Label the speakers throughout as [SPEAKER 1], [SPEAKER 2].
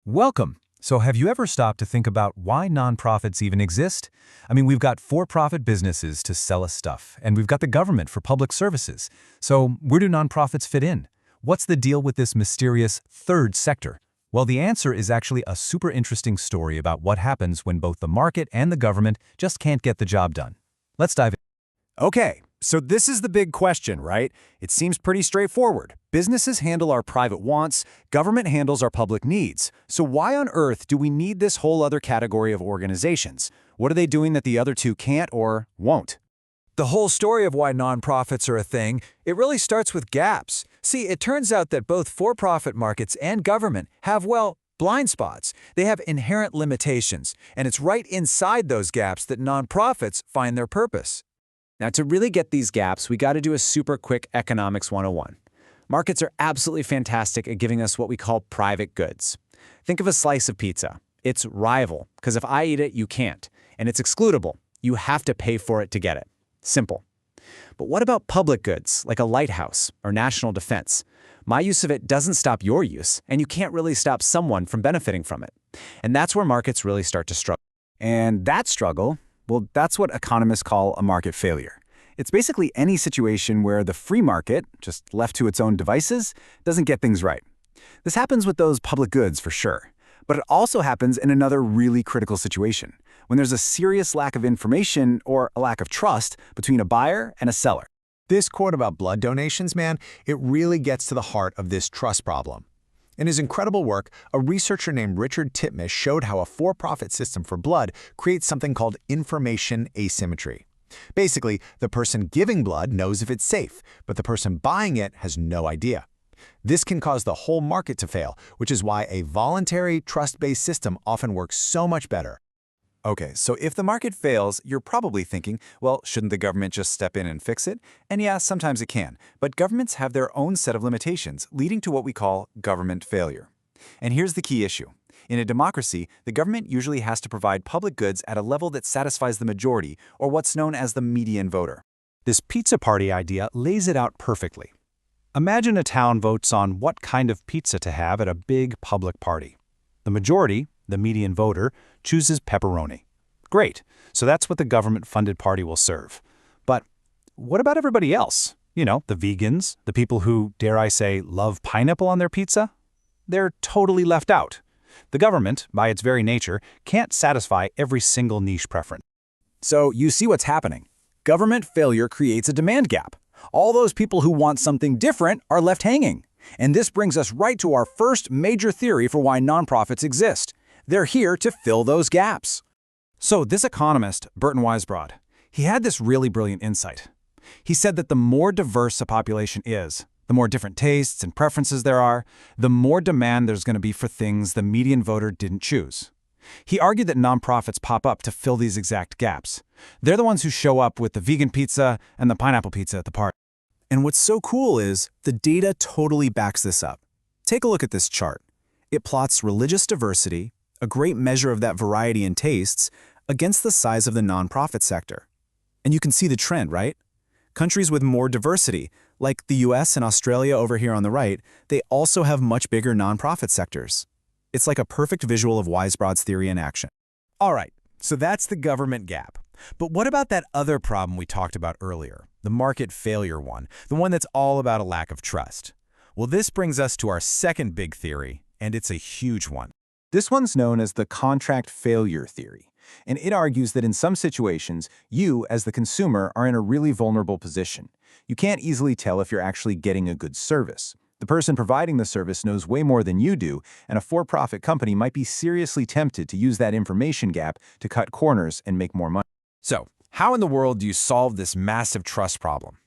[SPEAKER 1] Welcome. So have you ever stopped to think about why nonprofits even exist? I mean, we've got for-profit businesses to sell us stuff, and we've got the government for public services. So where do nonprofits fit in? What's the deal with this mysterious third sector? Well, the answer is actually a super interesting story about what happens when both the market and the government just can't get the job done. Let's dive in.
[SPEAKER 2] Okay, so this is the big question, right? It seems pretty straightforward. Businesses handle our private wants, government handles our public needs. So why on earth do we need this whole other category of organizations? What are they doing that the other two can't or won't?
[SPEAKER 3] The whole story of why nonprofits are a thing, it really starts with gaps. See, it turns out that both for-profit markets and government have, well, blind spots. They have inherent limitations, and it's right inside those gaps that nonprofits find their purpose.
[SPEAKER 2] Now, to really get these gaps, we got to do a super quick economics 101. Markets are absolutely fantastic at giving us what we call private goods. Think of a slice of pizza. It's rival, because if I eat it, you can't. And it's excludable. You have to pay for it to get it. Simple. But what about public goods, like a lighthouse or national defense? My use of it doesn't stop your use, and you can't really stop someone from benefiting from it. And that's where markets really start to struggle. And that struggle, well, that's what economists call a market failure. It's basically any situation where the free market, just left to its own devices, doesn't get things right. This happens with those public goods for sure. But it also happens in another really critical situation, when there's a serious lack of information or a lack of trust between a buyer and a seller.
[SPEAKER 4] This quote about blood donations, man, it really gets to the heart of this trust problem. In his incredible work, a researcher named Richard Titmuss showed how a for-profit system for blood creates something called information asymmetry. Basically, the person giving blood knows if it's safe, but the person buying it has no idea. This can cause the whole market to fail, which is why a voluntary, trust-based system often works so much better.
[SPEAKER 1] Okay, so if the market fails, you're probably thinking, well, shouldn't the government just step in and fix it? And yeah, sometimes it can, but governments have their own set of limitations, leading to what we call government failure. And here's the key issue. In a democracy, the government usually has to provide public goods at a level that satisfies the majority, or what's known as the median voter. This pizza party idea lays it out perfectly. Imagine a town votes on what kind of pizza to have at a big public party. The majority, the median voter, chooses pepperoni. Great, so that's what the government-funded party will serve. But what about everybody else? You know, the vegans, the people who, dare I say, love pineapple on their pizza? They're totally left out. The government, by its very nature, can't satisfy every single niche preference.
[SPEAKER 2] So you see what's happening. Government failure creates a demand gap. All those people who want something different are left hanging. And this brings us right to our first major theory for why nonprofits exist. They're here to fill those gaps. So this economist, Burton Weisbrod, he had this really brilliant insight. He said that the more diverse a population is, the more different tastes and preferences there are, the more demand there's going to be for things the median voter didn't choose. He argued that nonprofits pop up to fill these exact gaps. They're the ones who show up with the vegan pizza and the pineapple pizza at the party. And what's so cool is the data totally backs this up. Take a look at this chart. It plots religious diversity, a great measure of that variety in tastes, against the size of the nonprofit sector. And you can see the trend, right? Countries with more diversity, like the US and Australia over here on the right, they also have much bigger nonprofit sectors. It's like a perfect visual of Weisbrod's theory in action.
[SPEAKER 1] All right, so that's the government gap. But what about that other problem we talked about earlier, the market failure one, the one that's all about a lack of trust? Well, this brings us to our second big theory, and it's a huge one. This one's known as the contract failure theory, and it argues that in some situations, you, as the consumer, are in a really vulnerable position. You can't easily tell if you're actually getting a good service. The person providing the service knows way more than you do, and a for-profit company might be seriously tempted to use that information gap to cut corners and make more money. So, how in the world do you solve this massive trust problem?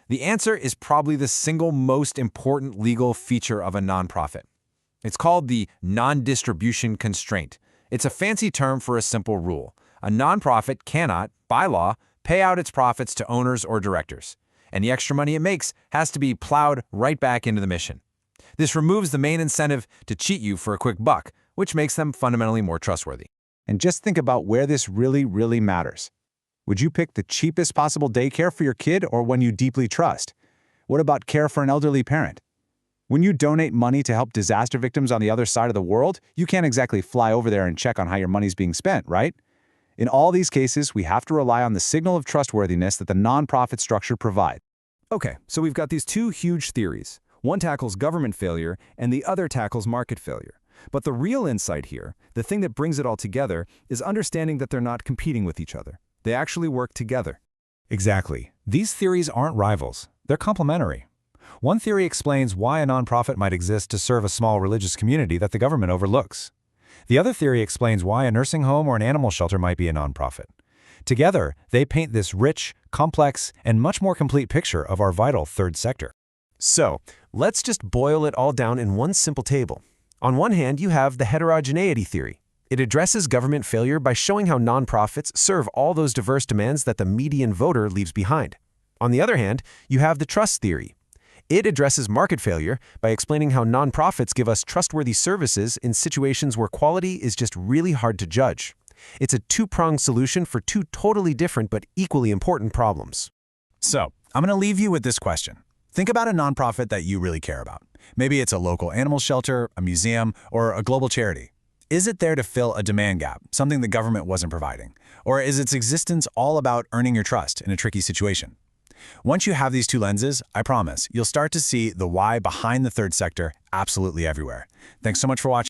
[SPEAKER 1] The answer is probably the single most important legal feature of a nonprofit. It's called the non-distribution constraint. It's a fancy term for a simple rule. A nonprofit cannot, by law, pay out its profits to owners or directors. And the extra money it makes has to be plowed right back into the mission. This removes the main incentive to cheat you for a quick buck, which makes them fundamentally more trustworthy. And just think about where this really matters. Would you pick the cheapest possible daycare for your kid or one you deeply trust? What about care for an elderly parent?
[SPEAKER 2] When you donate money to help disaster victims on the other side of the world, you can't exactly fly over there and check on how your money's being spent, right? In all these cases, we have to rely on the signal of trustworthiness that the nonprofit structure provides.
[SPEAKER 5] Okay, so we've got these two huge theories. One tackles government failure, and the other tackles market failure. But the real insight here, the thing that brings it all together, is understanding that they're not competing with each other. They actually work together.
[SPEAKER 3] Exactly. These theories aren't rivals. They're complementary. One theory explains why a nonprofit might exist to serve a small religious community that the government overlooks. The other theory explains why a nursing home or an animal shelter might be a nonprofit. Together, they paint this rich, complex, and much more complete picture of our vital third sector.
[SPEAKER 6] So, let's just boil it all down in one simple table. On one hand, you have the heterogeneity theory. It addresses government failure by showing how nonprofits serve all those diverse demands that the median voter leaves behind. On the other hand, you have the trust theory. It addresses market failure by explaining how nonprofits give us trustworthy services in situations where quality is just really hard to judge. It's a two-pronged solution for two totally different but equally important problems.
[SPEAKER 1] So, I'm going to leave you with this question. Think about a nonprofit that you really care about. Maybe it's a local animal shelter, a museum, or a global charity. Is it there to fill a demand gap, something the government wasn't providing? Or is its existence all about earning your trust in a tricky situation? Once you have these two lenses, I promise, you'll start to see the why behind the third sector absolutely everywhere. Thanks so much for watching.